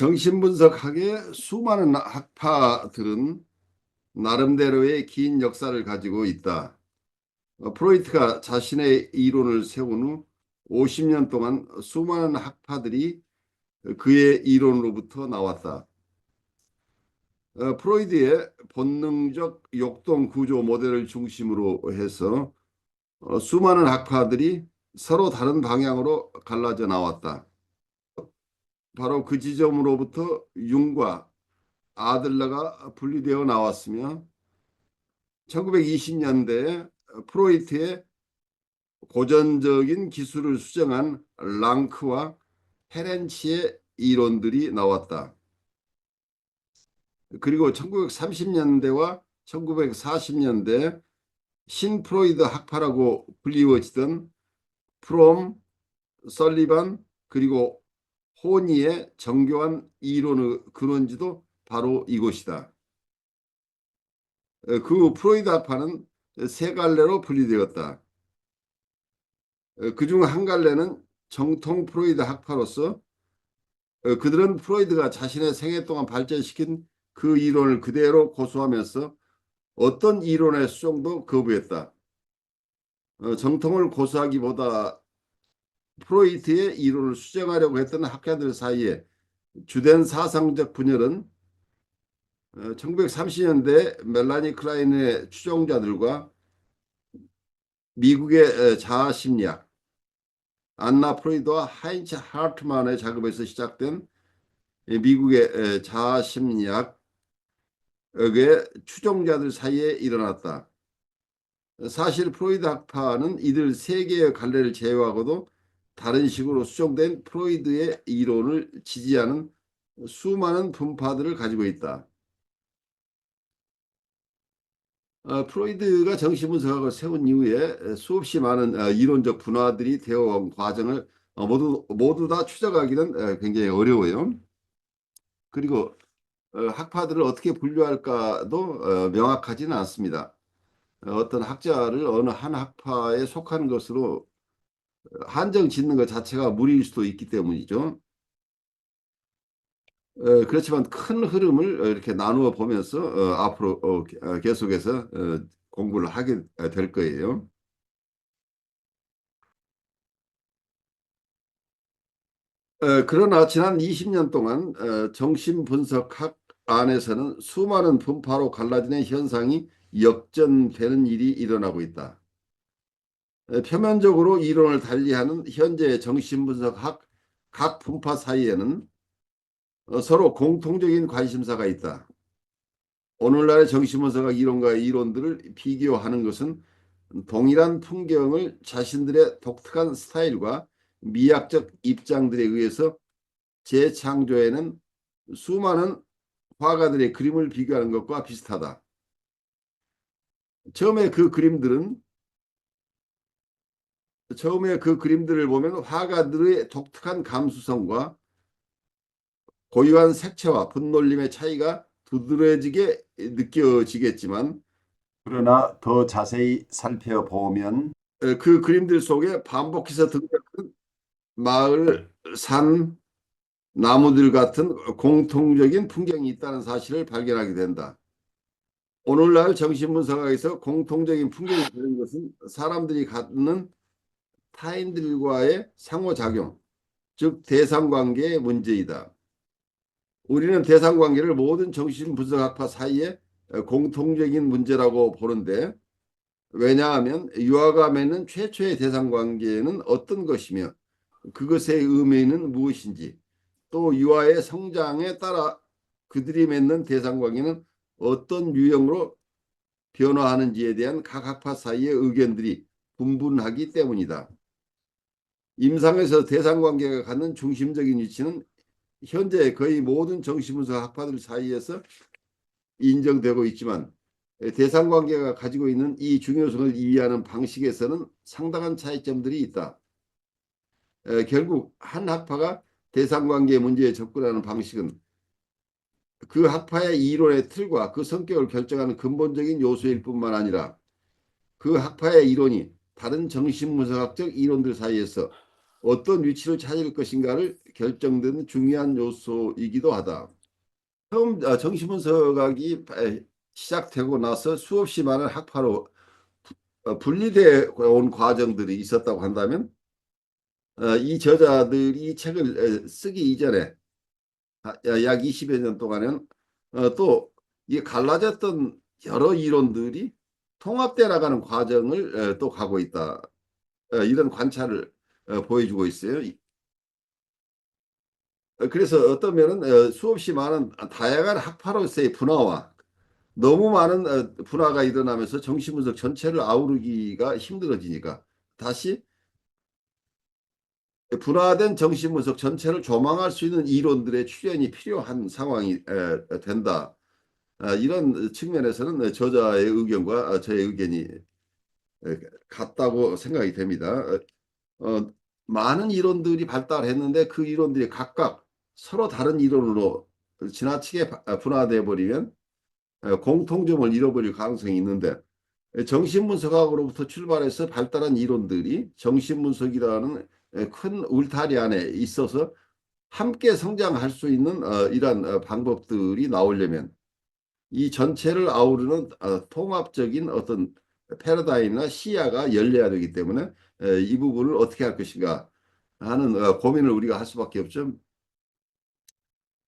정신분석학의 수많은 학파들은 나름대로의 긴 역사를 가지고 있다. 프로이트가 자신의 이론을 세운 후 50년 동안 수많은 학파들이 그의 이론으로부터 나왔다. 프로이드의 본능적 역동 구조 모델을 중심으로 해서 수많은 학파들이 서로 다른 방향으로 갈라져 나왔다. 바로 그 지점으로부터 융과 아들러가 분리되어 나왔으며 1920년대 프로이트의 고전적인 기술을 수정한 랑크와 헤렌치의 이론들이 나왔다. 그리고 1930년대와 1940년대 신프로이드 학파라고 불리워지던 프롬, 설리반 그리고 호니의 정교한 이론의 근원지도 바로 이곳이다. 그 프로이드 학파는 세 갈래로 분리되었다. 그중 한 갈래는 정통 프로이드 학파로서 그들은 프로이드가 자신의 생애 동안 발전시킨 그 이론을 그대로 고수하면서 어떤 이론의 수정도 거부했다. 정통을 고수하기보다 프로이트의 이론을 수정하려고 했던 학자들 사이에 주된 사상적 분열은 1930년대 멜라니 클라인의 추종자들과 미국의 자아심리학, 안나 프로이드와 하인츠 하트만의 작업에서 시작된 미국의 자아심리학의 추종자들 사이에 일어났다. 사실 프로이드 학파는 이들 세 개의 갈래를 제외하고도 다른 식으로 수정된 프로이드의 이론을 지지하는 수많은 분파들을 가지고 있다. 프로이드가 정신분석학을 세운 이후에 수없이 많은 이론적 분화들이 되어온 과정을 모두 다 추적하기는 굉장히 어려워요. 그리고 학파들을 어떻게 분류할까도 명확하지는 않습니다. 어떤 학자를 어느 한 학파에 속하는 것으로 한정 짓는 것 자체가 무리일 수도 있기 때문이죠. 그렇지만 큰 흐름을 이렇게 나누어 보면서 앞으로 계속해서 공부를 하게 될 거예요. 그러나 지난 20년 동안 정신분석학 안에서는 수많은 분파로 갈라지는 현상이 역전되는 일이 일어나고 있다. 표면적으로 이론을 달리하는 현재 정신분석학 각 분파 사이에는 서로 공통적인 관심사가 있다. 오늘날의 정신분석학 이론과의 이론들을 비교하는 것은 동일한 풍경을 자신들의 독특한 스타일과 미학적 입장들에 의해서 재창조에는 수많은 화가들의 그림을 비교하는 것과 비슷하다. 처음에 그 그림들을 보면 화가들의 독특한 감수성과 고유한 색채와 분놀림의 차이가 두드러지게 느껴지겠지만 그러나 더 자세히 살펴보면 그 그림들 속에 반복해서 등장하는 마을, 산, 나무들 같은 공통적인 풍경이 있다는 사실을 발견하게 된다. 오늘날 정신분석학에서 공통적인 풍경이 되는 것은 사람들이 갖는 타인들과의 상호작용, 즉 대상관계의 문제이다. 우리는 대상관계를 모든 정신분석학파 사이에 공통적인 문제라고 보는데 왜냐하면 유아가 맺는 최초의 대상관계는 어떤 것이며 그것의 의미는 무엇인지 또 유아의 성장에 따라 그들이 맺는 대상관계는 어떤 유형으로 변화하는지에 대한 각 학파 사이의 의견들이 분분하기 때문이다. 임상에서 대상관계가 갖는 중심적인 위치는 현재 거의 모든 정신분석 학파들 사이에서 인정되고 있지만 대상관계가 가지고 있는 이 중요성을 이해하는 방식에서는 상당한 차이점들이 있다. 결국 한 학파가 대상관계 문제에 접근하는 방식은 그 학파의 이론의 틀과 그 성격을 결정하는 근본적인 요소일 뿐만 아니라 그 학파의 이론이 다른 정신분석학적 이론들 사이에서 어떤 위치를 차지할 것인가를 결정되는 중요한 요소이기도 하다. 처음 정신분석학이 시작되고 나서 수없이 많은 학파로 분리되어 온 과정들이 있었다고 한다면 이 저자들이 책을 쓰기 이전에 약 20여 년 동안은 또 이게 갈라졌던 여러 이론들이 통합되어 나가는 과정을 또 가고 있다. 이런 관찰을 보여주고 있어요. 그래서 어떤 면은 수없이 많은 다양한 학파로서의 분화와 너무 많은 분화가 일어나면서 정신분석 전체를 아우르기가 힘들어지니까 다시 분화된 정신분석 전체를 조망할 수 있는 이론들의 출현이 필요한 상황이 된다. 이런 측면에서는 저자의 의견과 저의 의견이 같다고 생각이 됩니다. 어, 많은 이론들이 발달했는데 그 이론들이 각각 서로 다른 이론으로 지나치게 분화돼 버리면 공통점을 잃어버릴 가능성이 있는데 정신분석학으로부터 출발해서 발달한 이론들이 정신분석이라는 큰 울타리 안에 있어서 함께 성장할 수 있는 이러한 방법들이 나오려면 이 전체를 아우르는 통합적인 어떤 패러다임이나 시야가 열려야 되기 때문에 이 부분을 어떻게 할 것인가 하는 고민을 우리가 할 수밖에 없죠.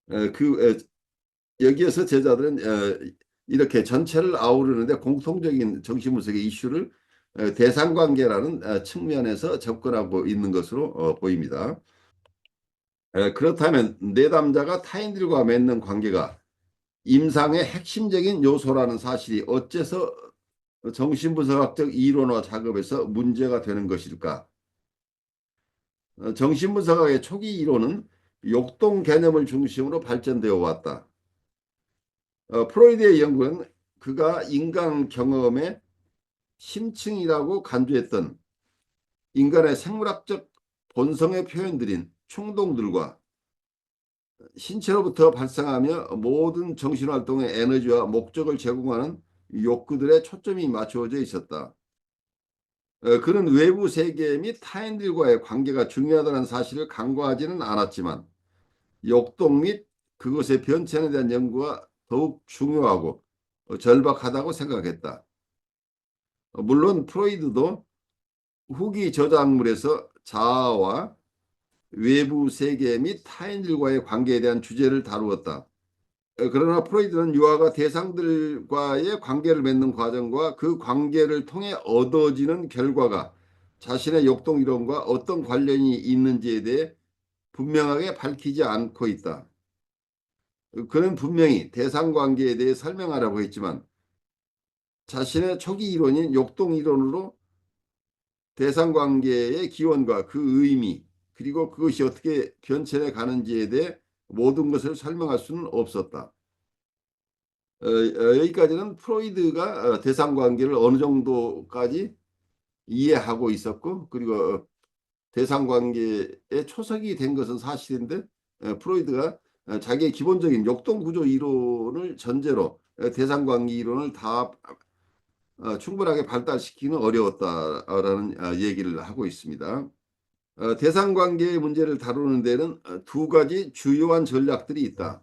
그 여기에서 제자들은 이렇게 전체를 아우르는데 공통적인 정신분석의 이슈를 대상관계라는 측면에서 접근하고 있는 것으로 보입니다. 그렇다면 내담자가 타인들과 맺는 관계가 임상의 핵심적인 요소라는 사실이 어째서 정신분석학적 이론화 작업에서 문제가 되는 것일까? 정신분석학의 초기 이론은 역동 개념을 중심으로 발전되어 왔다. 프로이드의 연구는 그가 인간 경험의 심층이라고 간주했던 인간의 생물학적 본성의 표현들인 충동들과 신체로부터 발생하며 모든 정신활동의 에너지와 목적을 제공하는 욕구들의 초점이 맞추어져 있었다. 그는 외부 세계 및 타인들과의 관계가 중요하다는 사실을 간과하지는 않았지만 역동 및 그것의 변천에 대한 연구가 더욱 중요하고 절박하다고 생각했다. 물론 프로이드도 후기 저작물에서 자아와 외부 세계 및 타인들과의 관계에 대한 주제를 다루었다. 그러나 프로이드는 유아가 대상들과의 관계를 맺는 과정과 그 관계를 통해 얻어지는 결과가 자신의 역동 이론과 어떤 관련이 있는지에 대해 분명하게 밝히지 않고 있다. 그는 분명히 대상 관계에 대해 설명하라고 했지만 자신의 초기 이론인 역동 이론으로 대상 관계의 기원과 그 의미 그리고 그것이 어떻게 변천해 가는지에 대해 모든 것을 설명할 수는 없었다. 여기까지는 프로이드가 대상 관계를 어느 정도까지 이해하고 있었고 그리고 대상 관계의 초석이 된 것은 사실인데 프로이드가 자기의 기본적인 역동 구조 이론을 전제로 대상 관계 이론을 다 충분하게 발달시키기는 어려웠다라는 얘기를 하고 있습니다. 대상 관계의 문제를 다루는 데는 두 가지 주요한 전략들이 있다.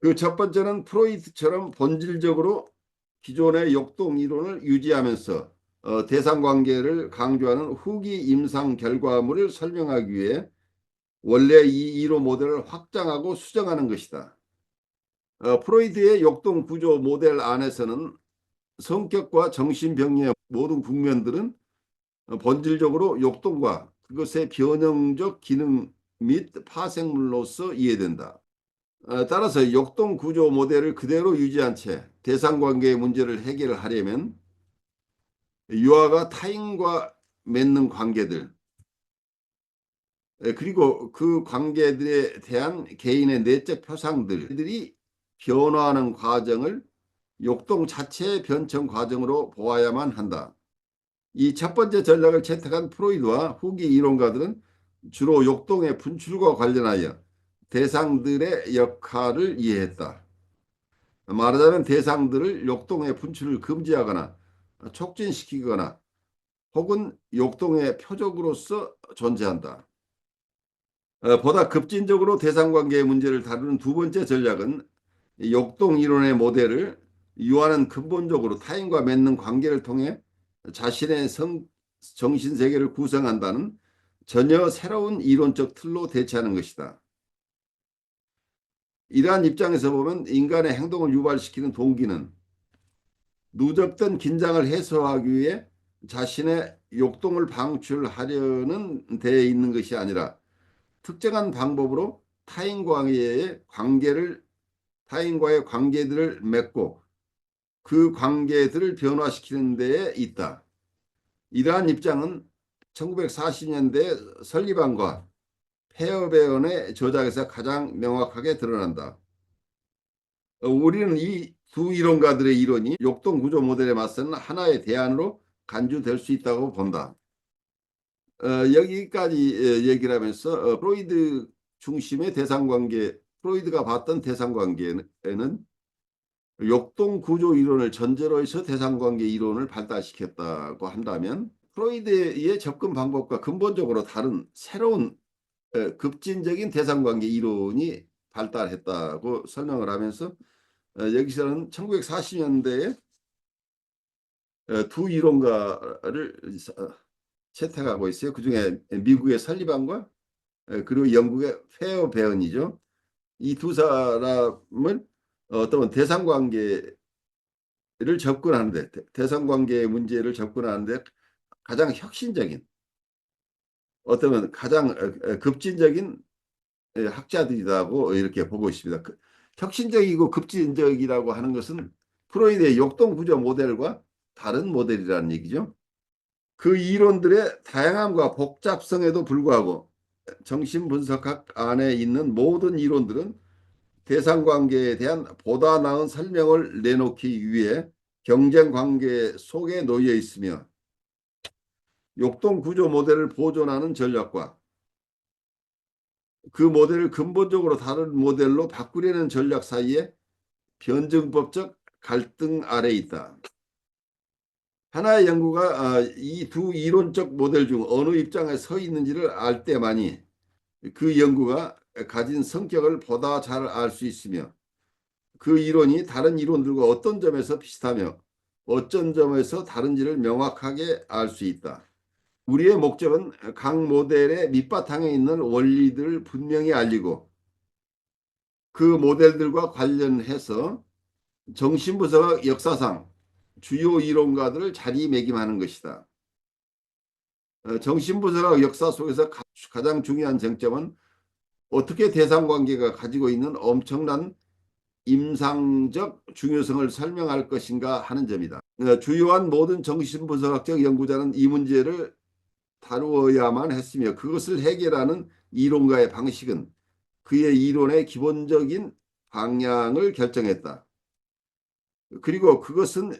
그 첫 번째는 프로이트처럼 본질적으로 기존의 역동 이론을 유지하면서 대상 관계를 강조하는 후기 임상 결과물을 설명하기 위해 원래 이 이론 모델을 확장하고 수정하는 것이다. 프로이드의 역동 구조 모델 안에서는 성격과 정신병리의 모든 국면들은 본질적으로 역동과 그것의 변형적 기능 및 파생물로서 이해된다. 따라서 역동 구조 모델을 그대로 유지한 채 대상관계의 문제를 해결하려면 유아가 타인과 맺는 관계들 그리고 그 관계들에 대한 개인의 내적 표상들이 변화하는 과정을 역동 자체의 변천 과정으로 보아야만 한다. 이 첫 번째 전략을 채택한 프로이드와 후기 이론가들은 주로 역동의 분출과 관련하여 대상들의 역할을 이해했다. 말하자면 대상들을 역동의 분출을 금지하거나 촉진시키거나 혹은 욕동의 표적으로서 존재한다. 보다 급진적으로 대상관계의 문제를 다루는 두 번째 전략은 욕동 이론의 모델을 유아는 근본적으로 타인과 맺는 관계를 통해 자신의 정신세계를 구성한다는 전혀 새로운 이론적 틀로 대체하는 것이다. 이러한 입장에서 보면 인간의 행동을 유발시키는 동기는 누적된 긴장을 해소하기 위해 자신의 욕동을 방출하려는 데 있는 것이 아니라 특정한 방법으로 타인과의 관계들을 맺고 그 관계들을 변화시키는 데에 있다. 이러한 입장은 1940년대 설리반과 페어베언의 저작에서 가장 명확하게 드러난다. 우리는 이 두 이론가들의 이론이 욕동 구조 모델에 맞서는 하나의 대안으로 간주될 수 있다고 본다. 여기까지 얘기를 하면서 프로이드 중심의 대상관계, 프로이드가 봤던 대상관계에는 역동 구조 이론을 전제로 해서 대상관계 이론을 발달시켰다고 한다면 프로이드의 접근 방법과 근본적으로 다른 새로운 급진적인 대상관계 이론이 발달했다고 설명을 하면서 여기서는 1940년대에 두 이론가를 채택하고 있어요. 그중에 미국의 설리반과 그리고 영국의 페어베언이죠. 이 두 사람은 어떤 대상관계를 접근하는데 대상관계의 문제를 접근하는데 가장 혁신적인 어쩌면 가장 급진적인 학자들이라고 이렇게 보고 있습니다. 혁신적이고 급진적이라고 하는 것은 프로이드의 역동구조 모델과 다른 모델이라는 얘기죠. 그 이론들의 다양함과 복잡성에도 불구하고 정신분석학 안에 있는 모든 이론들은 대상관계에 대한 보다 나은 설명을 내놓기 위해 경쟁관계 속에 놓여 있으며 역동구조 모델을 보존하는 전략과 그 모델을 근본적으로 다른 모델로 바꾸려는 전략 사이에 변증법적 갈등 아래 있다. 하나의 연구가 이 두 이론적 모델 중 어느 입장에 서 있는지를 알 때만이 그 연구가 가진 성격을 보다 잘 알 수 있으며 그 이론이 다른 이론들과 어떤 점에서 비슷하며 어떤 점에서 다른지를 명확하게 알 수 있다. 우리의 목적은 각 모델의 밑바탕에 있는 원리들을 분명히 알리고 그 모델들과 관련해서 정신분석 역사상 주요 이론가들을 자리매김하는 것이다. 정신분석 역사 속에서 가장 중요한 쟁점은 어떻게 대상관계가 가지고 있는 엄청난 임상적 중요성을 설명할 것인가 하는 점이다. 주요한 모든 정신분석학적 연구자는 이 문제를 다루어야만 했으며 그것을 해결하는 이론가의 방식은 그의 이론의 기본적인 방향을 결정했다. 그리고 그것은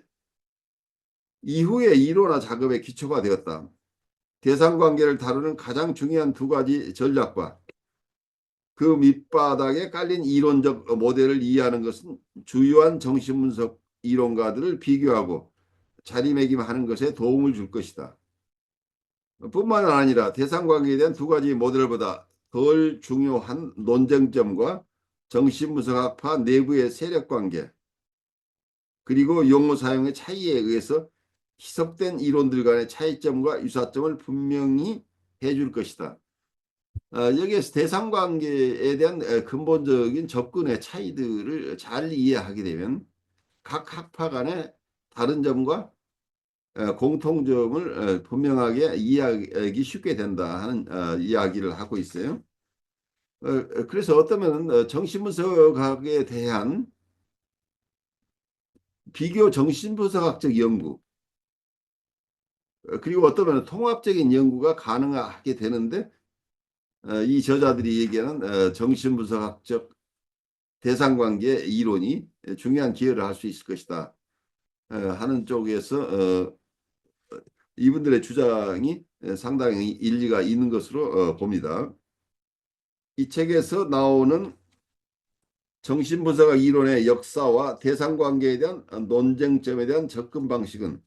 이후의 이론화 작업의 기초가 되었다. 대상관계를 다루는 가장 중요한 두 가지 전략과 그 밑바닥에 깔린 이론적 모델을 이해하는 것은 주요한 정신분석 이론가들을 비교하고 자리매김하는 것에 도움을 줄 것이다. 뿐만 아니라 대상관계에 대한 두 가지 모델보다 덜 중요한 논쟁점과 정신분석학파 내부의 세력관계 그리고 용어 사용의 차이에 의해서 희석된 이론들 간의 차이점과 유사점을 분명히 해줄 것이다. 여기에서 대상관계에 대한 근본적인 접근의 차이들을 잘 이해하게 되면 각 학파 간의 다른 점과 공통점을 분명하게 이해하기 쉽게 된다 하는 이야기를 하고 있어요. 그래서 어쩌면 정신분석학에 대한 비교 정신분석학적 연구 그리고 어쩌면 통합적인 연구가 가능하게 되는데 이 저자들이 얘기하는 정신분석학적 대상관계 이론이 중요한 기여를 할 수 있을 것이다 하는 쪽에서 이분들의 주장이 상당히 일리가 있는 것으로 봅니다. 이 책에서 나오는 정신분석학 이론의 역사와 대상관계에 대한 논쟁점에 대한 접근 방식은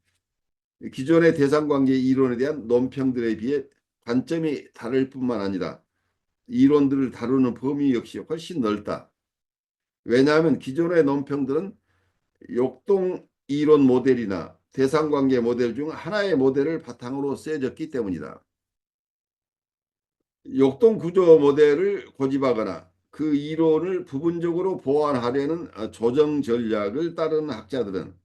기존의 대상관계 이론에 대한 논평들에 비해 관점이 다를 뿐만 아니라 이론들을 다루는 범위 역시 훨씬 넓다. 왜냐하면 기존의 논평들은 역동 이론 모델이나 대상관계 모델 중 하나의 모델을 바탕으로 쓰여졌기 때문이다. 역동 구조 모델을 고집하거나 그 이론을 부분적으로 보완하려는 조정 전략을 따르는 학자들은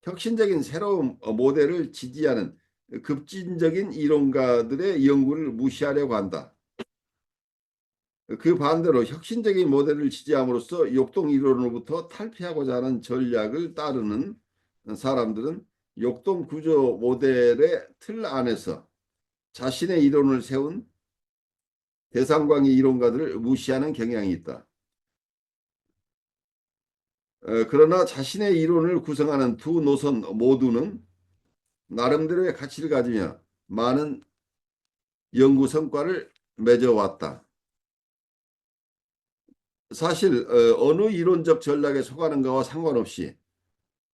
혁신적인 새로운 모델을 지지하는 급진적인 이론가들의 연구를 무시하려고 한다. 그 반대로 혁신적인 모델을 지지함으로써 역동 이론으로부터 탈피하고자 하는 전략을 따르는 사람들은 역동 구조 모델의 틀 안에서 자신의 이론을 세운 대상관계 이론가들을 무시하는 경향이 있다. 그러나 자신의 이론을 구성하는 두 노선 모두는 나름대로의 가치를 가지며 많은 연구 성과를 맺어왔다. 사실 어느 이론적 전략에 속하는가와 상관없이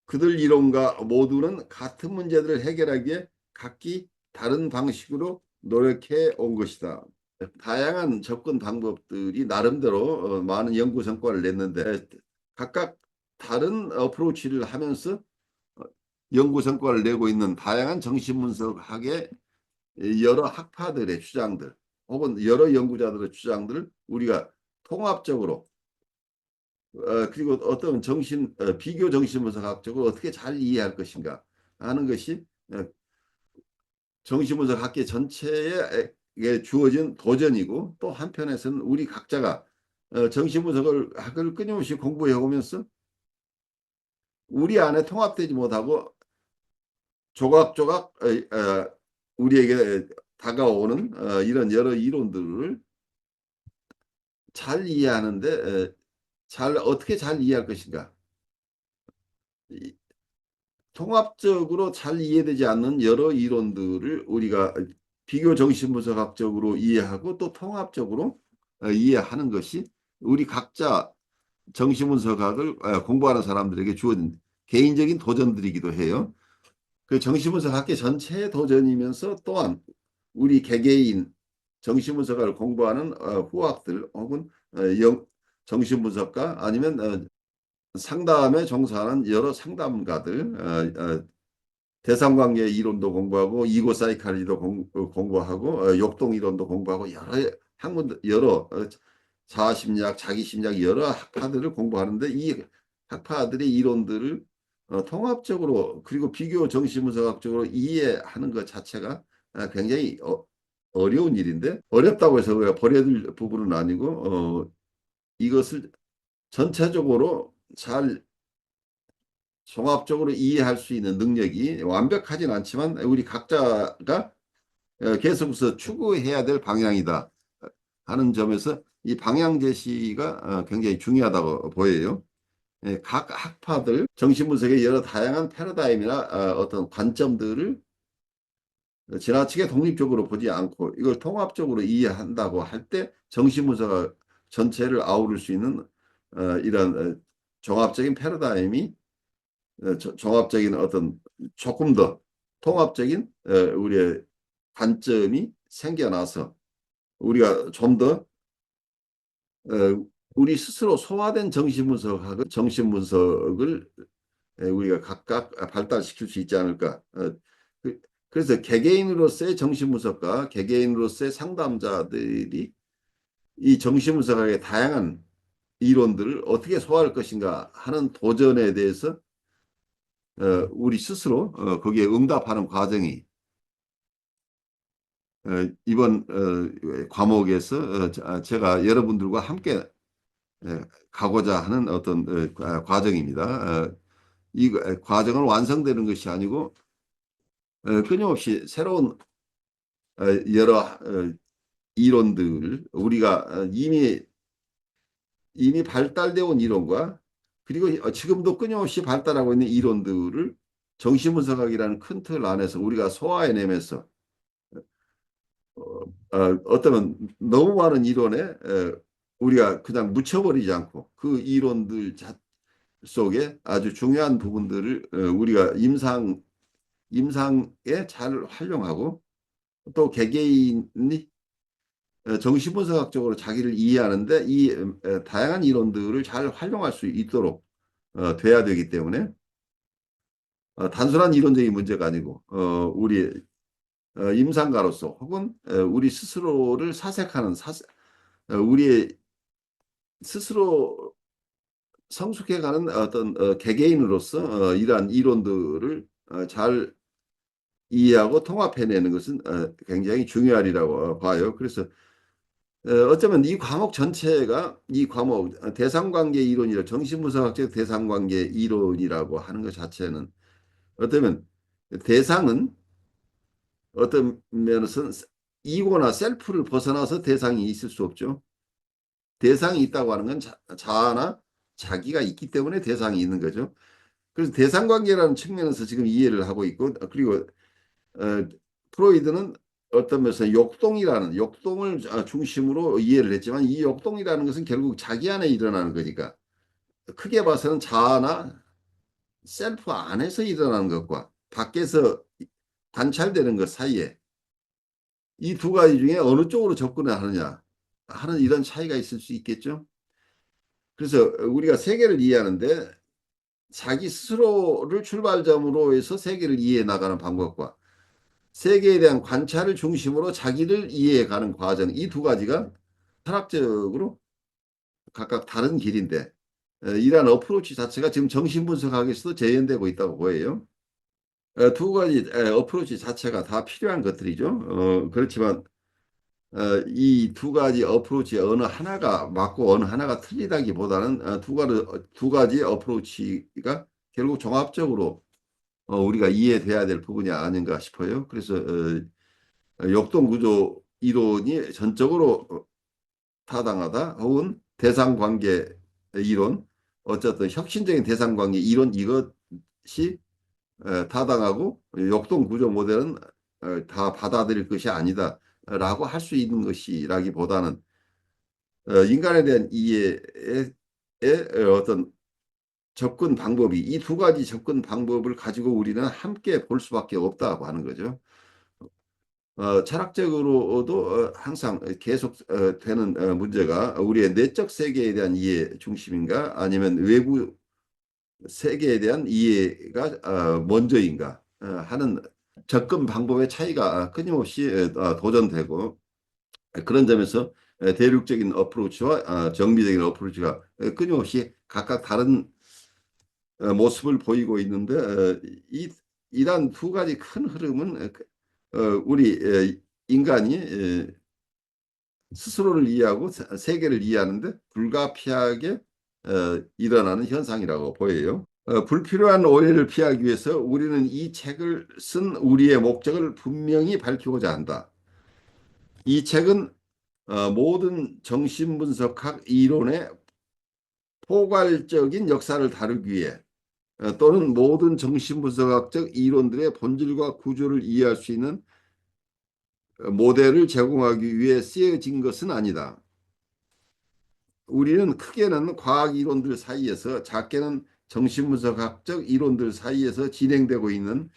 그들 이론가 모두는 같은 문제들을 해결하기에 각기 다른 방식으로 노력해 온 것이다. 다양한 접근 방법들이 나름대로 많은 연구 성과를 냈는데 각각 다른 어프로치를 하면서 어, 연구 성과를 내고 있는 다양한 정신분석학의 여러 학파들의 주장들 혹은 여러 연구자들의 주장들을 우리가 통합적으로 그리고 어떤 비교 정신분석학적으로 어떻게 잘 이해할 것인가 하는 것이 정신분석학계 전체에 주어진 도전이고 또 한편에서는 우리 각자가 정신분석을 학을 끊임없이 공부해 오면서 우리 안에 통합되지 못하고 조각조각 우리에게 다가오는 이런 여러 이론들을 잘 이해하는데 잘 어떻게 잘 이해할 것인가. 통합적으로 잘 이해되지 않는 여러 이론들을 우리가 비교 정신분석학적으로 이해하고 또 통합적으로 이해하는 것이 우리 각자 정신분석학을 공부하는 사람들에게 주어진 개인적인 도전들이기도 해요. 그 정신분석학계 전체의 도전이면서 또한 우리 개개인 정신분석학을 공부하는 후학들 혹은 정신분석가 아니면 상담에 종사하는 여러 상담가들 대상관계 이론도 공부하고 이고 사이칼리도 공부하고 역동 이론도 공부하고 여러 학문들 여러 자아심리학, 자기심리학 여러 학파들을 공부하는데 이 학파들의 이론들을 통합적으로 그리고 비교 정신분석학적으로 이해하는 것 자체가 굉장히 어려운 일인데 어렵다고 해서 우리가 버려둘 부분은 아니고 이것을 전체적으로 잘 종합적으로 이해할 수 있는 능력이 완벽하진 않지만 우리 각자가 계속해서 추구해야 될 방향이다 하는 점에서 이 방향 제시가 굉장히 중요하다고 보여요. 각 학파들 정신분석의 여러 다양한 패러다임이나 어떤 관점들을 지나치게 독립적으로 보지 않고 이걸 통합적으로 이해한다고 할 때 정신분석 전체를 아우를 수 있는 이런 종합적인 패러다임이 종합적인 어떤 조금 더 통합적인 우리의 관점이 생겨나서 우리가 좀 더 우리 스스로 소화된 정신분석을 우리가 각각 발달시킬 수 있지 않을까. 그래서 개개인으로서의 정신분석가, 개개인으로서의 상담자들이 이 정신분석학의 다양한 이론들을 어떻게 소화할 것인가 하는 도전에 대해서 우리 스스로 거기에 응답하는 과정이 이번 과목에서 제가 여러분들과 함께 가고자 하는 어떤 과정입니다. 이 과정은 완성되는 것이 아니고 끊임없이 새로운 여러 이론들 우리가 이미 발달되어 온 이론과 그리고 지금도 끊임없이 발달하고 있는 이론들을 정신분석학이라는 큰 틀 안에서 우리가 소화해내면서 어떤 너무 많은 이론에 우리가 그냥 묻혀버리지 않고 그 이론들 속에 아주 중요한 부분들을 우리가 임상에 잘 활용하고 또 개개인이 정신분석학적으로 자기를 이해하는데 이 다양한 이론들을 잘 활용할 수 있도록 돼야 되기 때문에 단순한 이론적인 문제가 아니고 우리 임상가로서 혹은 우리 스스로를 사색하는 우리의 스스로 성숙해가는 어떤 개개인으로서 이러한 이론들을 잘 이해하고 통합해내는 것은 굉장히 중요하리라고 봐요. 그래서 어쩌면 이 과목 전체가 이 과목 대상관계 이론이라 정신분석학적 대상관계 이론이라고 하는 것 자체는 어쩌면 대상은 어떤 면에서는 이고나 셀프를 벗어나서 대상이 있을 수 없죠. 대상이 있다고 하는 건 자아나 자기가 있기 때문에 대상이 있는 거죠. 그래서 대상관계라는 측면에서 지금 이해를 하고 있고 그리고 어, 프로이드는 어떤 면에서 역동을 중심으로 이해를 했지만 이 역동이라는 것은 결국 자기 안에 일어나는 거니까 크게 봐서는 자아나 셀프 안에서 일어나는 것과 밖에서 관찰되는 것 사이에 이 두 가지 중에 어느 쪽으로 접근을 하느냐 하는 이런 차이가 있을 수 있겠죠. 그래서 우리가 세계를 이해하는데 자기 스스로를 출발점으로 해서 세계를 이해해 나가는 방법과 세계에 대한 관찰을 중심으로 자기를 이해해 가는 과정 이 두 가지가 철학적으로 각각 다른 길인데 이러한 어프로치 자체가 지금 정신분석학에서도 재현되고 있다고 보여요. 두 가지 어프로치 자체가 다 필요한 것들이죠. 그렇지만 이 두 가지 어프로치 어느 하나가 맞고 어느 하나가 틀리다기보다는 두 가지 어프로치가 결국 종합적으로 우리가 이해돼야 될 부분이 아닌가 싶어요. 그래서 역동구조 이론이 전적으로 타당하다 혹은 대상관계 이론 어쨌든 혁신적인 대상관계 이론 이것이 타당하고 역동구조 모델은 다 받아들일 것이 아니다라고 할 수 있는 것이라기보다는 인간에 대한 이해의 어떤 접근 방법이 이 두 가지 접근 방법을 가지고 우리는 함께 볼 수밖에 없다고 하는 거죠. 철학적으로도 항상 계속 되는 문제가 우리의 내적 세계에 대한 이해 중심인가 아니면 외부 세계에 대한 이해가 먼저인가 하는 접근 방법의 차이가 끊임없이 도전되고 그런 점에서 대륙적인 어프로치와 정비적인 어프로치가 끊임없이 각각 다른 모습을 보이고 있는데 이러한 두 가지 큰 흐름은 우리 인간이 스스로를 이해하고 세계를 이해하는데 불가피하게 일어나는 현상이라고 보여요. 불필요한 오해를 피하기 위해서 우리는 이 책을 쓴 우리의 목적을 분명히 밝히고자 한다. 이 책은 모든 정신분석학 이론의 포괄적인 역사를 다루기 위해 또는 모든 정신분석학적 이론들의 본질과 구조를 이해할 수 있는 모델을 제공하기 위해 쓰여진 것은 아니다. 우리는 크게는 과학 이론들 사이에서 작게는 정신분석학적 이론들 사이에서 진행되고 있는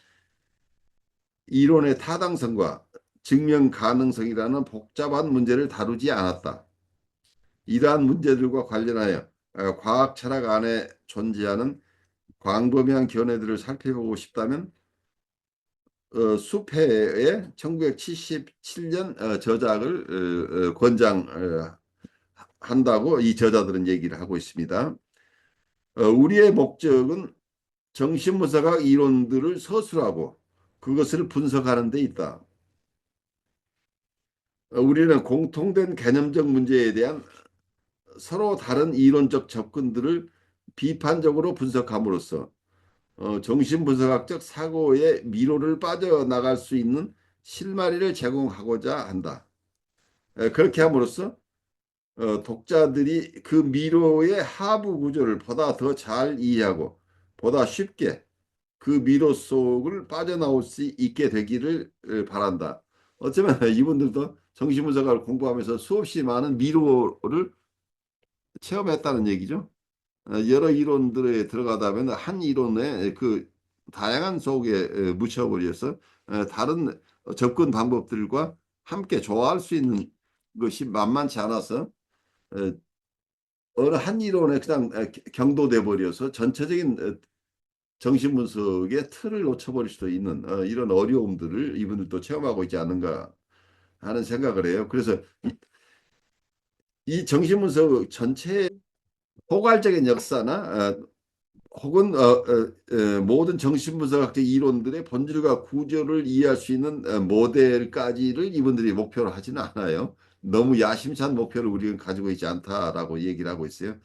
이론의 타당성과 증명 가능성이라는 복잡한 문제를 다루지 않았다. 이러한 문제들과 관련하여 과학 철학 안에 존재하는 광범위한 견해들을 살펴보고 싶다면 수페의 1977년 저작을 권장한다고 이 저자들은 얘기를 하고 있습니다. 우리의 목적은 정신분석학 이론들을 서술하고 그것을 분석하는 데 있다. 우리는 공통된 개념적 문제에 대한 서로 다른 이론적 접근들을 비판적으로 분석함으로써 정신분석학적 사고의 미로를 빠져나갈 수 있는 실마리를 제공하고자 한다. 그렇게 함으로써 독자들이 그 미로의 하부 구조를 보다 더 잘 이해하고 보다 쉽게 그 미로 속을 빠져나올 수 있게 되기를 바란다. 어쩌면 이분들도 정신분석학을 공부하면서 수없이 많은 미로를 체험했다는 얘기죠. 여러 이론들에 들어가다 보면 한 이론에 그 다양한 속에 묻혀버려서 다른 접근 방법들과 함께 조화할 수 있는 것이 만만치 않아서 어, 어느 한 이론에 그냥 경도돼 버려서 전체적인 정신분석의 틀을 놓쳐버릴 수도 있는 이런 어려움들을 이분들도 체험하고 있지 않은가 하는 생각을 해요. 그래서 이 정신분석 전체의 포괄적인 역사나 혹은 모든 정신분석학적 이론들의 본질과 구조를 이해할 수 있는 모델까지를 이분들이 목표로 하지는 않아요. 너무 야심찬 목표를 우리는 가지고 있지 않다라고 얘기를 하고 있어요.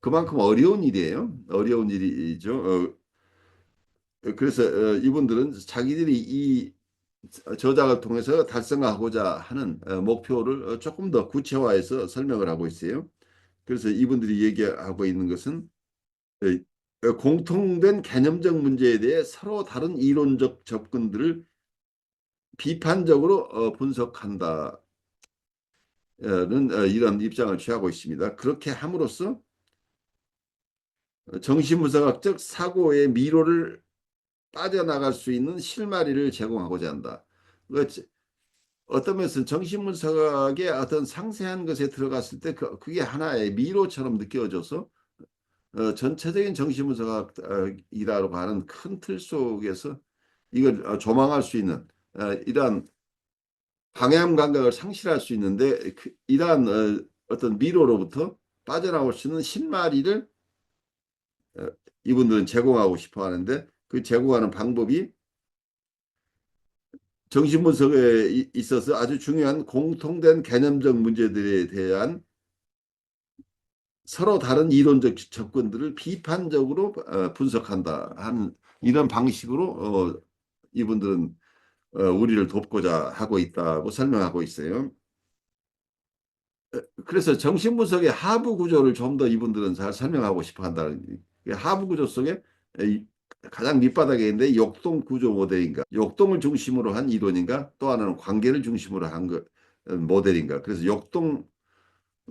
그만큼 어려운 일이에요. 어려운 일이죠. 그래서 이분들은 자기들이 이 저작을 통해서 달성하고자 하는 목표를 조금 더 구체화해서 설명을 하고 있어요. 그래서 이분들이 얘기하고 있는 것은 공통된 개념적 문제에 대해 서로 다른 이론적 접근들을 비판적으로 분석한다는 이런 입장을 취하고 있습니다. 그렇게 함으로써 정신분석학적 사고의 미로를 빠져나갈 수 있는 실마리를 제공하고자 한다. 어떤 면에서는 정신분석학의 어떤 상세한 것에 들어갔을 때 그게 하나의 미로처럼 느껴져서 전체적인 정신분석학이라고 하는 큰 틀 속에서 이걸 조망할 수 있는 이러한 방향 감각을 상실할 수 있는데 이러한 어떤 미로로부터 빠져나올 수 있는 신마리를 어, 이분들은 제공하고 싶어 하는데 그 제공하는 방법이 정신분석에 있어서 아주 중요한 공통된 개념적 문제들에 대한 서로 다른 이론적 접근들을 비판적으로 분석한다 하는 이런 방식으로 이분들은 우리를 돕고자 하고 있다고 설명하고 있어요. 그래서 정신분석의 하부 구조를 좀 더 이분들은 잘 설명하고 싶어 한다는 하부 구조 속에 가장 밑바닥에 있는데 역동 구조 모델인가, 역동을 중심으로 한 이론인가, 또 하나는 관계를 중심으로 한 모델인가. 그래서 역동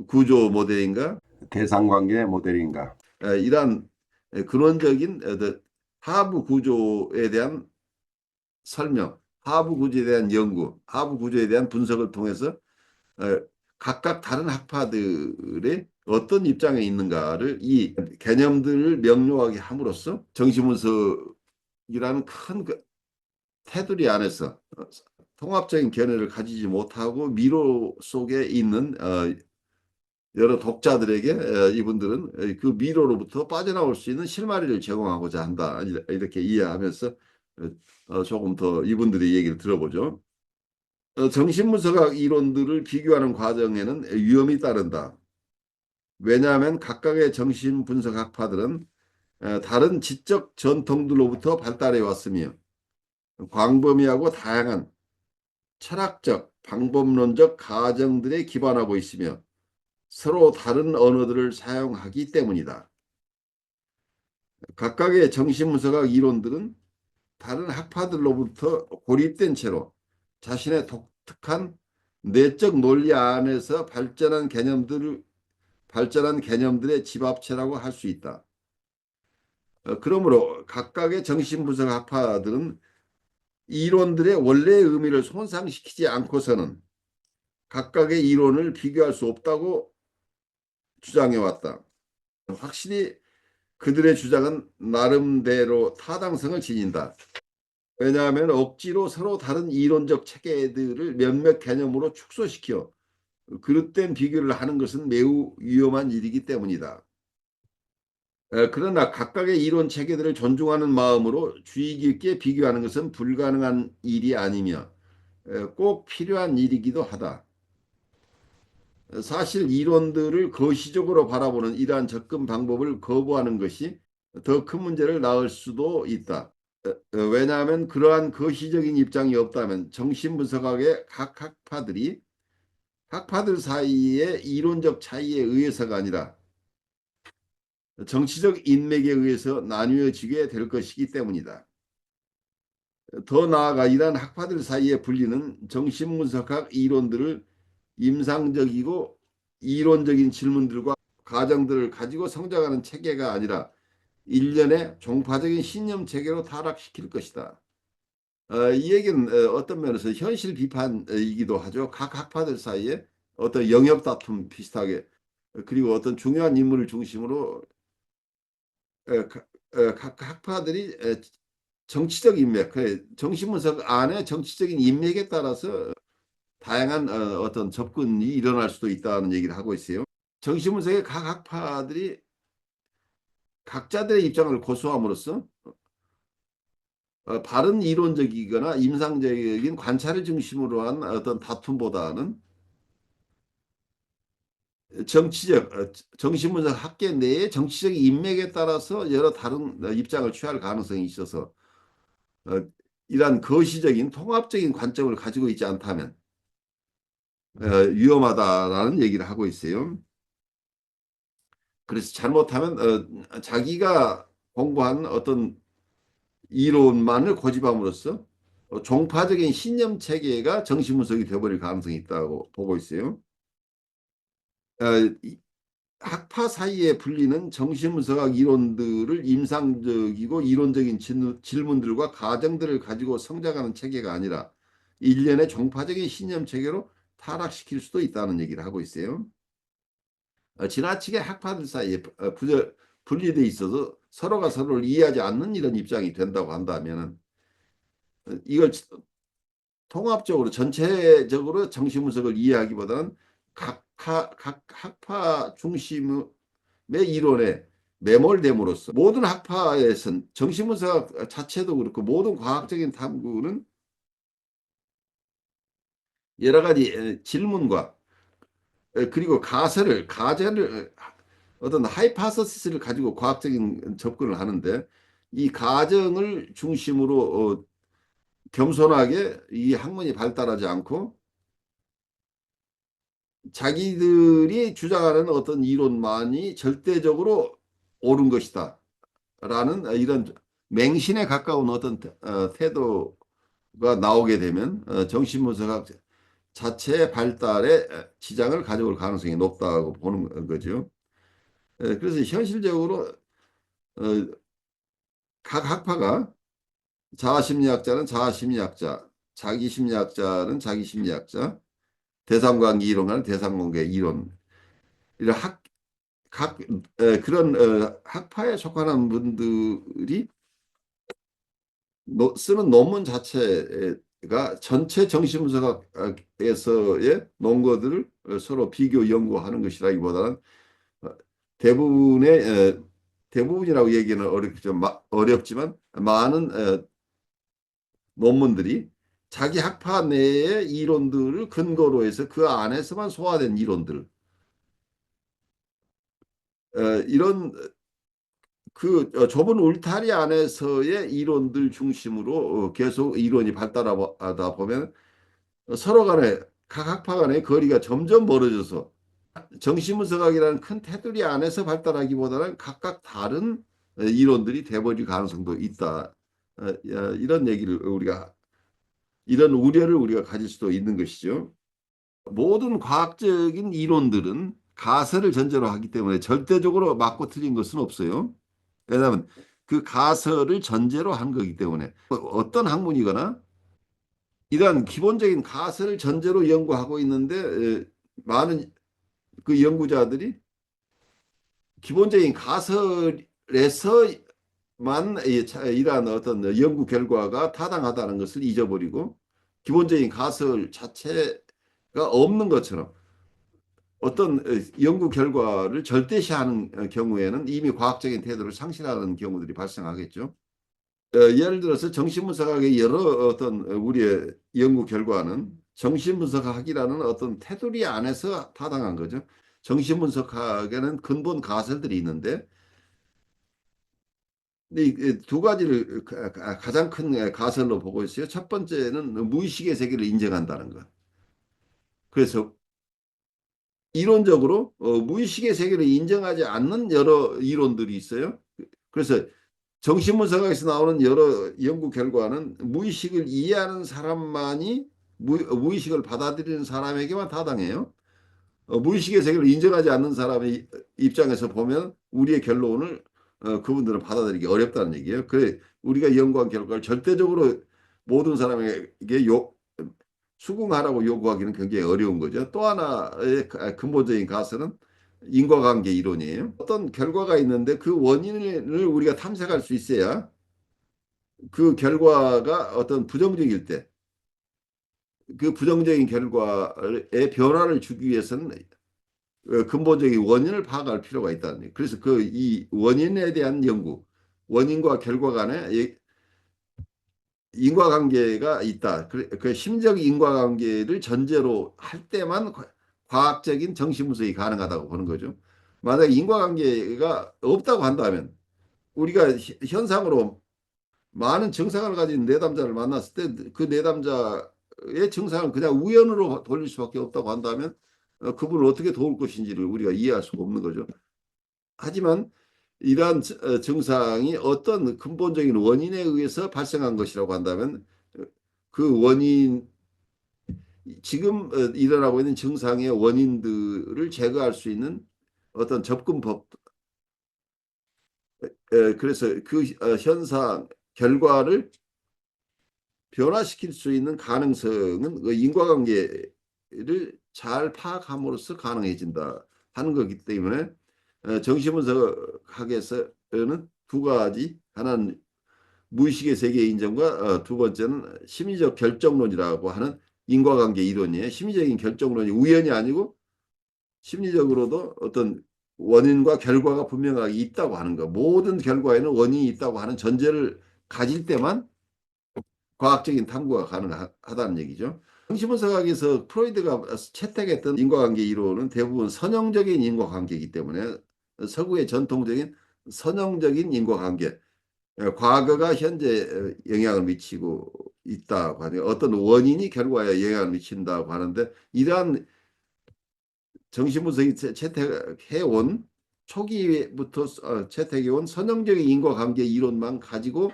구조 모델인가, 대상관계 모델인가. 이러한 근원적인 하부 구조에 대한 설명, 하부 구조에 대한 연구, 하부 구조에 대한 분석을 통해서 어, 각각 다른 학파들의 어떤 입장에 있는가를 이 개념들을 명료하게 함으로써 정신분석이라는 큰 테두리 안에서 통합적인 견해를 가지지 못하고 미로 속에 있는 여러 독자들에게 이분들은 그 미로로부터 빠져나올 수 있는 실마리를 제공하고자 한다. 이렇게 이해하면서 조금 더 이분들의 얘기를 들어보죠. 정신분석학 이론들을 비교하는 과정에는 위험이 따른다. 왜냐하면 각각의 정신분석학파들은 다른 지적 전통들로부터 발달해 왔으며 광범위하고 다양한 철학적, 방법론적 가정들에 기반하고 있으며 서로 다른 언어들을 사용하기 때문이다. 각각의 정신분석학 이론들은 다른 학파들로부터 고립된 채로 자신의 독특한 내적 논리 안에서 발전한 개념들의 집합체라고 할 수 있다. 그러므로 각각의 정신분석 학파들은 이론들의 원래의 의미를 손상시키지 않고서는 각각의 이론을 비교할 수 없다고 주장해 왔다. 확실히 그들의 주장은 나름대로 타당성을 지닌다. 왜냐하면 억지로 서로 다른 이론적 체계들을 몇몇 개념으로 축소시켜 그릇된 비교를 하는 것은 매우 위험한 일이기 때문이다. 그러나 각각의 이론 체계들을 존중하는 마음으로 주의 깊게 비교하는 것은 불가능한 일이 아니며 꼭 필요한 일이기도 하다. 사실 이론들을 거시적으로 바라보는 이러한 접근 방법을 거부하는 것이 더 큰 문제를 낳을 수도 있다. 왜냐하면 그러한 거시적인 입장이 없다면 정신분석학의 각 학파들 사이의 이론적 차이에 의해서가 아니라 정치적 인맥에 의해서 나뉘어지게 될 것이기 때문이다. 더 나아가 이러한 학파들 사이에 불리는 정신분석학 이론들을 임상적이고 이론적인 질문들과 과정들을 가지고 성장하는 체계가 아니라 일련의 종파적인 신념 체계로 타락시킬 것이다. 이 얘기는 어떤 면에서 현실 비판이기도 하죠. 각 학파들 사이에 어떤 영역 다툼 비슷하게 그리고 어떤 중요한 인물을 중심으로 각 학파들이 정치적 인맥, 정신분석 안에 정치적인 인맥에 따라서 다양한 어떤 접근이 일어날 수도 있다는 얘기를 하고 있어요. 정신분석의 각 학파들이 각자들의 입장을 고수함으로써 바른 이론적이거나 임상적인 관찰을 중심으로 한 어떤 다툼보다는 정치적, 정신분석 학계 내의 정치적 인맥에 따라서 여러 다른 입장을 취할 가능성이 있어서 어, 이러한 거시적인 통합적인 관점을 가지고 있지 않다면 위험하다라는 얘기를 하고 있어요. 그래서 잘못하면 자기가 공부한 어떤 이론만을 고집함으로써 종파적인 신념 체계가 정신분석이 되어버릴 가능성이 있다고 보고 있어요. 어, 학파 사이에 불리는 정신분석학 이론들을 임상적이고 이론적인 질문들과 가정들을 가지고 성장하는 체계가 아니라 일련의 종파적인 신념 체계로 타락시킬 수도 있다는 얘기를 하고 있어요. 지나치게 학파들 사이에 분리돼 있어서 서로가 서로를 이해하지 않는 이런 입장이 된다고 한다면 이걸 통합적으로 전체적으로 정신분석을 이해하기보다는 각 학파 중심의 이론에 매몰됨으로써 모든 학파에선 정신분석 자체도 그렇고 모든 과학적인 탐구는 여러 가지 질문과 그리고 가설을 어떤 하이파서시스를 가지고 과학적인 접근을 하는데 이 가정을 중심으로 겸손하게 이 학문이 발달하지 않고 자기들이 주장하는 어떤 이론만이 절대적으로 옳은 것이다. 라는 이런 맹신에 가까운 어떤 태도가 나오게 되면 정신분석학 자체의 발달에 지장을 가져올 가능성이 높다고 보는 거죠. 그래서 현실적으로 어, 각 학파가 자아심리학자는 자아심리학자, 자기심리학자는 자기심리학자, 대상관계 이론가는 대상관계 이론 이런 그런 학파에 속하는 분들이 쓰는 논문 자체가 전체 정신분석학에서의 논거들을 서로 비교 연구하는 것이라기보다는 어, 대부분의 대부분이라고 얘기는 어렵지만 많은 논문들이 자기 학파 내의 이론들을 근거로 해서 그 안에서만 소화된 이론들 이런 그 좁은 울타리 안에서의 이론들 중심으로 계속 이론이 발달하다 보면 서로 간에 각 학파 간의 거리가 점점 멀어져서 정신분석학이라는 큰 테두리 안에서 발달하기보다는 각각 다른 이론들이 돼버릴 가능성도 있다. 이런 얘기를 이런 우려를 우리가 가질 수도 있는 것이죠. 모든 과학적인 이론들은 가설을 전제로 하기 때문에 절대적으로 맞고 틀린 것은 없어요. 왜냐하면 그 가설을 전제로 한 거기 때문에 어떤 학문이거나 이러한 기본적인 가설을 전제로 연구하고 있는데 많은 그 연구자들이 기본적인 가설에서만 이러한 어떤 연구 결과가 타당하다는 것을 잊어버리고 기본적인 가설 자체가 없는 것처럼 어떤 연구 결과를 절대시하는 경우에는 이미 과학적인 태도를 상실하는 경우들이 발생하겠죠. 예를 들어서 정신분석학의 여러 어떤 우리의 연구 결과는 정신분석학이라는 어떤 테두리 안에서 타당한 거죠. 정신분석학에는 근본 가설들이 있는데 이두 가지를 가장 큰 가설로 보고 있어요. 첫 번째는 무의식의 세계를 인정한다는 것. 그래서 이론적으로 무의식의 세계를 인정하지 않는 여러 이론들이 있어요. 그래서 정신분석학에서 나오는 여러 연구 결과는 무의식을 이해하는 사람만이 무의식을 받아들이는 사람에게만 타당해요. 무의식의 세계를 인정하지 않는 사람의 입장에서 보면 우리의 결론을 그분들은 받아들이기 어렵다는 얘기예요. 그래 우리가 연구한 결과를 절대적으로 모든 사람에게 수긍하라고 요구하기는 굉장히 어려운 거죠. 또 하나의 근본적인 가설은 인과관계 이론이에요. 어떤 결과가 있는데 그 원인을 우리가 탐색할 수 있어야 그 결과가 어떤 부정적일 때 그 부정적인 결과의 변화를 주기 위해서는 근본적인 원인을 파악할 필요가 있다는 거예요. 그래서 그 이 원인에 대한 연구, 원인과 결과 간에 인과관계가 있다. 그 심적 인과관계를 전제로 할 때만 과학적인 정신분석이 가능하다고 보는 거죠. 만약에 인과관계가 없다고 한다면 우리가 현상으로 많은 증상을 가진 내담자를 만났을 때 그 내담자의 증상을 그냥 우연으로 돌릴 수밖에 없다고 한다면 그분을 어떻게 도울 것인지를 우리가 이해할 수가 없는 거죠. 하지만 이러한 증상이 어떤 근본적인 원인에 의해서 발생한 것이라고 한다면 그 원인 지금 일어나고 있는 증상의 원인들을 제거할 수 있는 어떤 접근법 그래서 그 현상 결과를 변화시킬 수 있는 가능성은 그 인과관계를 잘 파악함으로써 가능해진다 하는 거기 때문에 정신분석학에서는 두 가지 하나는 무의식의 세계 인정과 두 번째는 심리적 결정론이라고 하는 인과관계 이론이에요. 심리적인 결정론이 우연이 아니고 심리적으로도 어떤 원인과 결과가 분명하게 있다고 하는 거. 모든 결과에는 원인이 있다고 하는 전제를 가질 때만 과학적인 탐구가 가능하다는 얘기죠. 정신분석학에서 프로이드가 채택했던 인과관계 이론은 대부분 선형적인 인과관계이기 때문에 서구의 전통적인 선형적인 인과관계, 과거가 현재 영향을 미치고 있다고 하는 어떤 원인이 결과에 영향을 미친다고 하는데 이러한 정신분석이 채택해온 초기부터 채택해온 선형적인 인과관계 이론만 가지고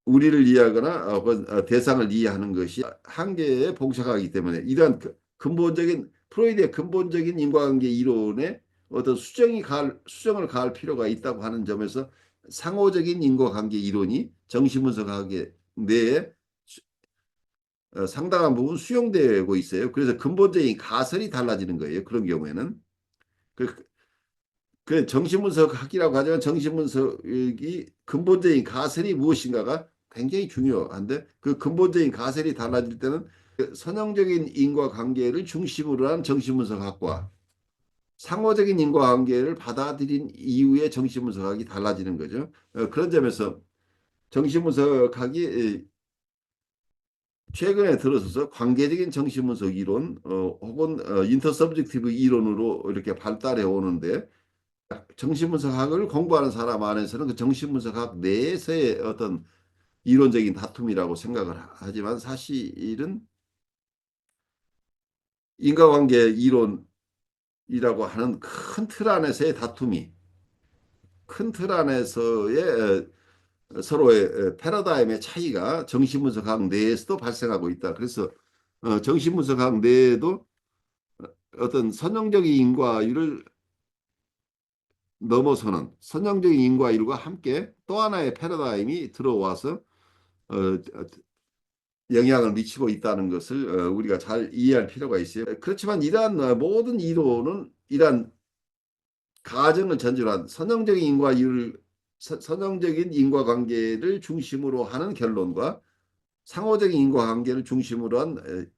우리를 이해하거나 대상을 이해하는 것이 한계에 봉착하기 때문에 이러한 근본적인 프로이드의 근본적인 인과관계 이론에 어떤 수정을 가할 필요가 있다고 하는 점에서 상호적인 인과관계 이론이 정신분석학의 내에 상당한 부분 수용되고 있어요. 그래서 근본적인 가설이 달라지는 거예요. 그런 경우에는. 그, 그 정신분석학이라고 하지만 정신분석이 근본적인 가설이 무엇인가가 굉장히 중요한데 그 근본적인 가설이 달라질 때는 그 선형적인 인과관계를 중심으로 한 정신분석학과 상호적인 인과관계를 받아들인 이후에 정신분석학이 달라지는 거죠. 그런 점에서 정신분석학이 최근에 들어서서 관계적인 정신분석 이론 혹은 인터서브젝티브 이론으로 이렇게 발달해 오는데 정신분석학을 공부하는 사람 안에서는 그 정신분석학 내에서의 어떤 이론적인 다툼이라고 생각을 하지만 사실은 인과관계 이론이라고 하는 큰 틀 안에서의 다툼이 큰 틀 안에서의 서로의 패러다임의 차이가 정신분석학 내에서도 발생하고 있다. 그래서 정신분석학 내에도 어떤 선형적인 인과율을 넘어서는 선형적인 인과율과 함께 또 하나의 패러다임이 들어와서 어, 영향을 미치고 있다는 것을 우리가 잘 이해할 필요가 있어요. 그렇지만 이러한 모든 이론은 이러한 가정을 전제로 한 선형적인 인과관계를 중심으로 하는 결론과 상호적인 인과관계를 중심으로 한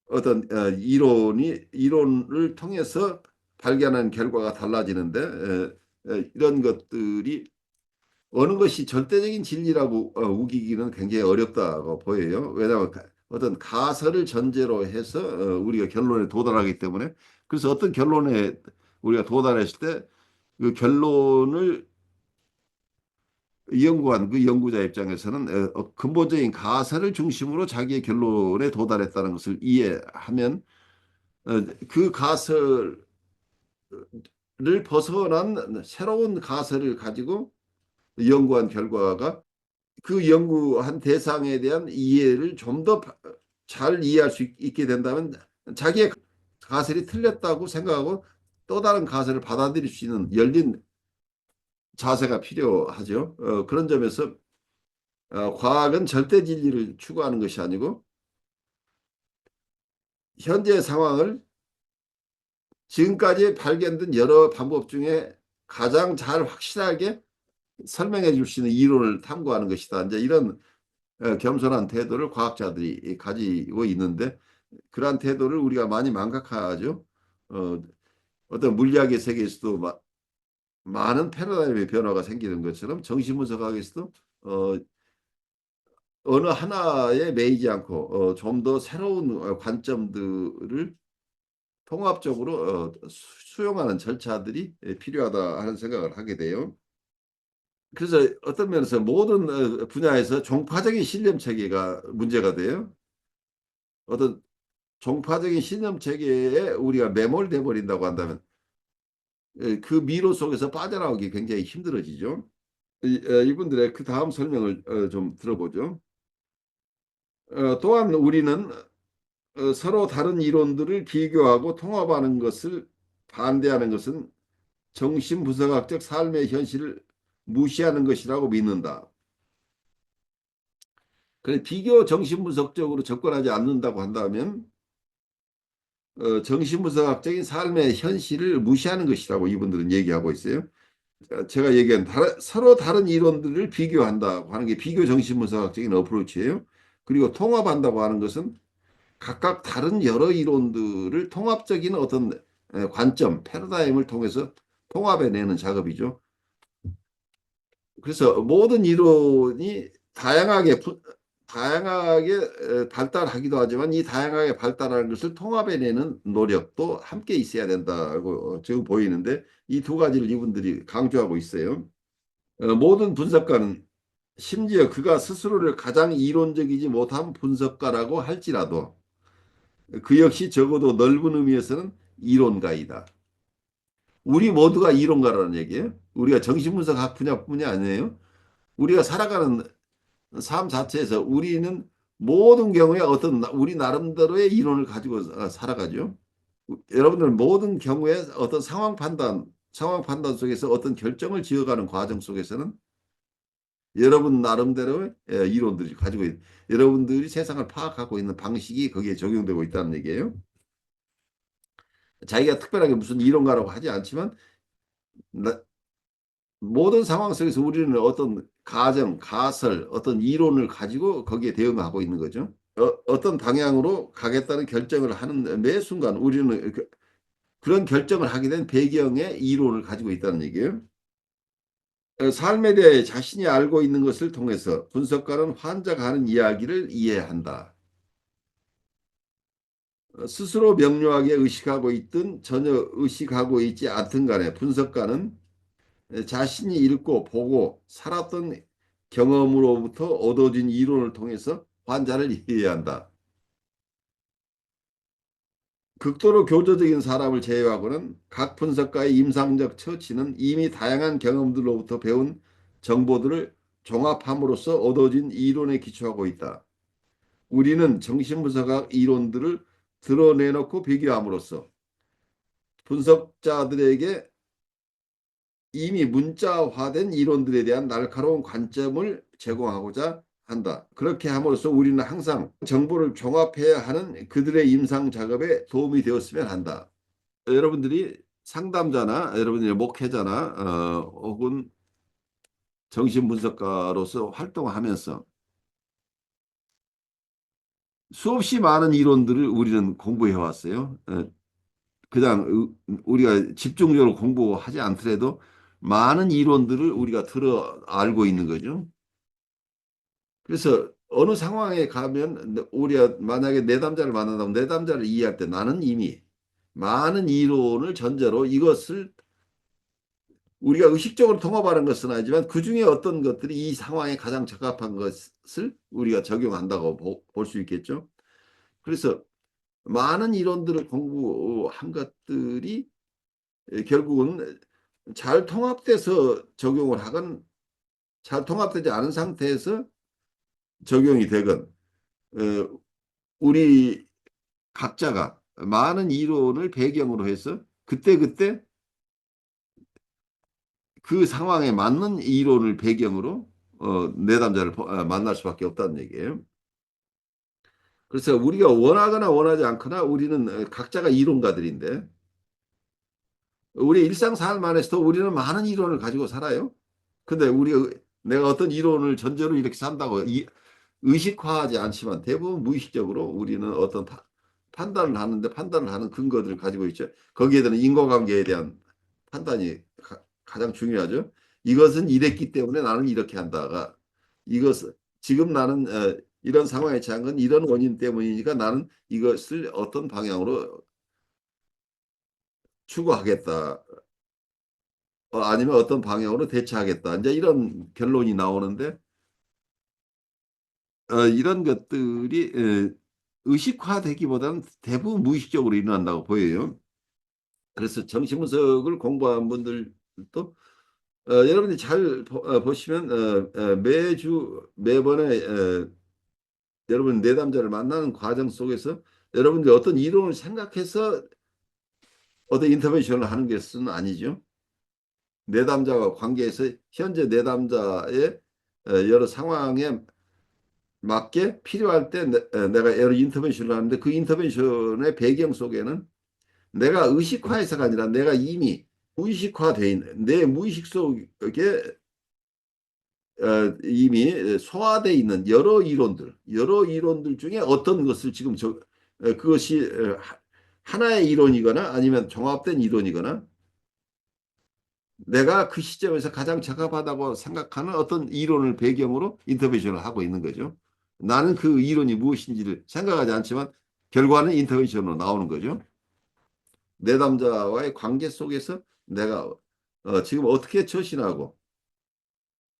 어떤 이론을 통해서 발견한 결과가 달라지는데 이런 것들이 어느 것이 절대적인 진리라고 우기기는 굉장히 어렵다고 보여요. 왜냐하면 어떤 가설을 전제로 해서 우리가 결론에 도달하기 때문에 그래서 어떤 결론에 우리가 도달했을 때 그 결론을 연구한 그 연구자 입장에서는 근본적인 가설을 중심으로 자기의 결론에 도달했다는 것을 이해하면 그 가설을 벗어난 새로운 가설을 가지고 연구한 결과가 그 연구한 대상에 대한 이해를 좀 더 잘 이해할 수 있게 된다면 자기의 가설이 틀렸다고 생각하고 또 다른 가설을 받아들일 수 있는 열린 자세가 필요하죠. 그런 점에서 과학은 절대 진리를 추구하는 것이 아니고 현재 상황을 지금까지 발견된 여러 방법 중에 가장 잘 확실하게 설명해 줄 수 있는 이론을 탐구하는 것이다. 이제 이런 겸손한 태도를 과학자들이 가지고 있는데 그러한 태도를 우리가 많이 망각하죠. 어, 어떤 물리학의 세계에서도 많은 패러다임의 변화가 생기는 것처럼 정신분석학에서도 어느 하나에 매이지 않고 좀 더 새로운 관점들을 통합적으로 수용하는 절차들이 필요하다 하는 생각을 하게 돼요. 그래서 어떤 면에서 모든 분야에서 종파적인 신념 체계가 문제가 돼요. 어떤 종파적인 신념 체계에 우리가 매몰돼 버린다고 한다면 그 미로 속에서 빠져나오기 굉장히 힘들어지죠. 이분들의 그 다음 설명을 좀 들어보죠. 또한 우리는 서로 다른 이론들을 비교하고 통합하는 것을 반대하는 것은 정신분석학적 삶의 현실을 무시하는 것이라고 믿는다. 그래 비교 정신분석적으로 접근하지 않는다고 한다면 정신분석학적인 삶의 현실을 무시하는 것이라고 이분들은 얘기하고 있어요. 제가 얘기한 서로 다른 이론들을 비교한다고 하는 게 비교 정신분석학적인 어프로치예요. 그리고 통합한다고 하는 것은 각각 다른 여러 이론들을 통합적인 어떤 관점, 패러다임을 통해서 통합해내는 작업이죠. 그래서 모든 이론이 다양하게 발달하기도 하지만 이 다양하게 발달하는 것을 통합해내는 노력도 함께 있어야 된다고 지금 보이는데 이 두 가지를 이분들이 강조하고 있어요. 모든 분석가는 심지어 그가 스스로를 가장 이론적이지 못한 분석가라고 할지라도 그 역시 적어도 넓은 의미에서는 이론가이다. 우리 모두가 이론가라는 얘기예요. 우리가 정신분석학 분야뿐이 아니에요. 우리가 살아가는 삶 자체에서 우리는 모든 경우에 어떤 우리 나름대로의 이론을 가지고 살아가죠. 여러분들 모든 경우에 어떤 상황 판단 속에서 어떤 결정을 지어가는 과정 속에서는 여러분 나름대로의 이론들이 가지고 여러분들이 세상을 파악하고 있는 방식이 거기에 적용되고 있다는 얘기예요. 자기가 특별하게 무슨 이론가라고 하지 않지만 모든 상황 속에서 우리는 어떤 가정, 가설, 어떤 이론을 가지고 거기에 대응하고 있는 거죠. 어떤 방향으로 가겠다는 결정을 하는 매 순간 우리는 그런 결정을 하게 된 배경의 이론을 가지고 있다는 얘기예요. 삶에 대해 자신이 알고 있는 것을 통해서 분석가는 환자가 하는 이야기를 이해한다. 스스로 명료하게 의식하고 있든 전혀 의식하고 있지 않든 간에 분석가는 자신이 읽고 보고 살았던 경험으로부터 얻어진 이론을 통해서 환자를 이해한다. 극도로 교조적인 사람을 제외하고는 각 분석가의 임상적 처치는 이미 다양한 경험들로부터 배운 정보들을 종합함으로써 얻어진 이론에 기초하고 있다. 우리는 정신분석학 이론들을 드러내놓고 비교함으로써 분석자들에게 이미 문자화된 이론들에 대한 날카로운 관점을 제공하고자 한다. 그렇게 함으로써 우리는 항상 정보를 종합해야 하는 그들의 임상 작업에 도움이 되었으면 한다. 여러분들이 상담자나 여러분들의 목회자나 혹은 정신분석가로서 활동하면서 수없이 많은 이론들을 우리는 공부해 왔어요. 그냥 우리가 집중적으로 공부하지 않더라도 많은 이론들을 우리가 들어 알고 있는 거죠. 그래서 어느 상황에 가면 우리가 만약에 내담자를 만난다면 내담자를 이해할 때 나는 이미 많은 이론을 전제로 이것을 우리가 의식적으로 통합하는 것은 아니지만 그중에 어떤 것들이 이 상황에 가장 적합한 것을 우리가 적용한다고 볼 수 있겠죠. 그래서 많은 이론들을 공부한 것들이 결국은 잘 통합돼서 적용을 하건 잘 통합되지 않은 상태에서 적용이 되건 우리 각자가 많은 이론을 배경으로 해서 그때그때 그 상황에 맞는 이론을 배경으로 내담자를 만날 수밖에 없다는 얘기예요. 그래서 우리가 원하거나 원하지 않거나 우리는 각자가 이론가들인데 우리 일상 삶 안에서도 우리는 많은 이론을 가지고 살아요. 근데 내가 어떤 이론을 전제로 이렇게 산다고 의식화하지 않지만 대부분 무의식적으로 우리는 어떤 판단을 하는데 판단을 하는 근거들을 가지고 있죠. 거기에 대한 인과관계에 대한 판단이 장 중요하죠. 이것은 이랬기 때문에 나는 이렇게 한다가 이것은 지금 나는 이런 상황에 처한 건 이런 원인 때문이니까 나는 이것을 어떤 방향으로 추구하겠다. 아니면 어떤 방향으로 대처하겠다. 이제 이런 결론이 나오는데 이런 것들이 의식화되기보다는 대부분 무의식적으로 일어난다고 보여요. 그래서 정신분석을 공부한 분들도 여러분들이 잘 보시면 매주 매번에 여러분 내담자를 만나는 과정 속에서 여러분들이 어떤 이론을 생각해서 어떤 인터벤션을 하는 것은 아니죠. 내담자와 관계에서 현재 내담자의 여러 상황에 맞게 필요할 때 내가 여러 인터벤션을 하는데 그 인터벤션의 배경 속에는 내가 의식화해서가 아니라 내가 이미 무의식화돼 있는 내 무의식 속에 이미 소화돼 있는 여러 이론들 중에 어떤 것을 지금 그것이 하나의 이론이거나 아니면 종합된 이론이거나 내가 그 시점에서 가장 적합하다고 생각하는 어떤 이론을 배경으로 인터벤션을 하고 있는 거죠. 나는 그 이론이 무엇인지를 생각하지 않지만 결과는 인터벤션으로 나오는 거죠. 내담자와의 관계 속에서 내가 지금 어떻게 처신하고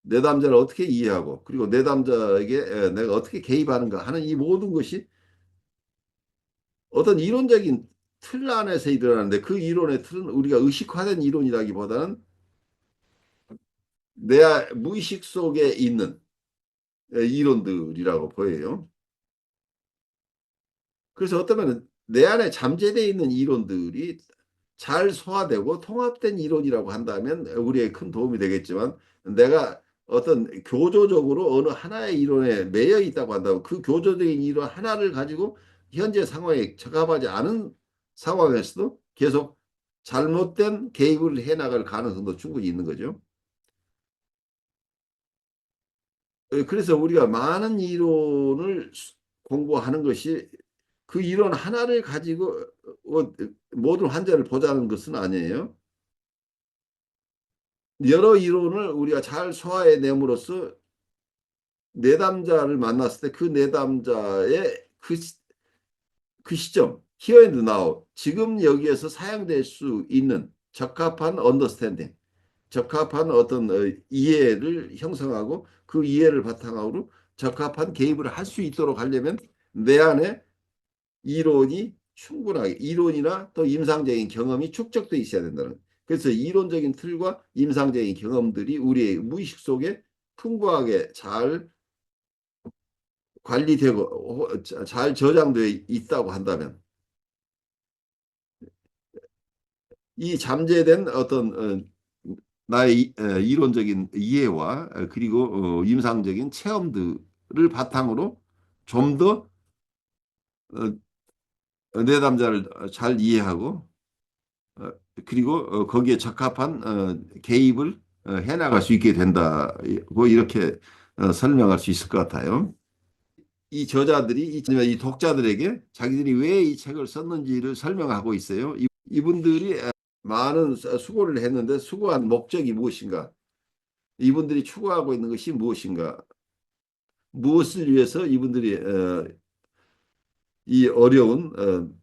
내담자를 어떻게 이해하고 그리고 내담자에게 내가 어떻게 개입하는가 하는 이 모든 것이 어떤 이론적인 틀 안에서 일어나는데 그 이론의 틀은 우리가 의식화된 이론이라기보다는 내 무의식 속에 있는 이론들이라고 보여요. 그래서 어쩌면 내 안에 잠재되어 있는 이론들이 잘 소화되고 통합된 이론이라고 한다면 우리에게 큰 도움이 되겠지만 내가 어떤 교조적으로 어느 하나의 이론에 매여 있다고 한다면 그 교조적인 이론 하나를 가지고 현재 상황에 적합하지 않은 상황에서도 계속 잘못된 개입을 해나갈 가능성도 충분히 있는 거죠. 그래서 우리가 많은 이론을 공부하는 것이 그 이론 하나를 가지고 모든 환자를 보자는 것은 아니에요. 여러 이론을 우리가 잘 소화해냄으로써 내담자를 만났을 때 그 내담자의 그 시점, here and now, 지금 여기에서 사용될 수 있는 적합한 언더스탠딩, 적합한 어떤 이해를 형성하고 그 이해를 바탕으로 적합한 개입을 할 수 있도록 하려면 내 안에 이론이 충분하게 이론이나 또 임상적인 경험이 축적돼 있어야 된다는. 그래서 이론적인 틀과 임상적인 경험들이 우리의 무의식 속에 풍부하게 잘 관리되고 잘 저장되어 있다고 한다면 이 잠재된 어떤 나의 이론적인 이해와 그리고 임상적인 체험들을 바탕으로 좀더 내담자를 잘 이해하고 그리고 거기에 적합한 개입을 해나갈 수 있게 된다고 이렇게 설명할 수 있을 것 같아요. 이 저자들이 이 독자들에게 자기들이 왜 이 책을 썼는지를 설명하고 있어요. 이분들이 많은 수고를 했는데 수고한 목적이 무엇인가? 이분들이 추구하고 있는 것이 무엇인가? 무엇을 위해서 이분들이 이 어려운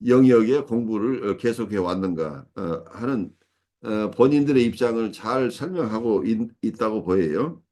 영역의 공부를 계속해 왔는가 하는 본인들의 입장을 잘 설명하고 있다고 보여요.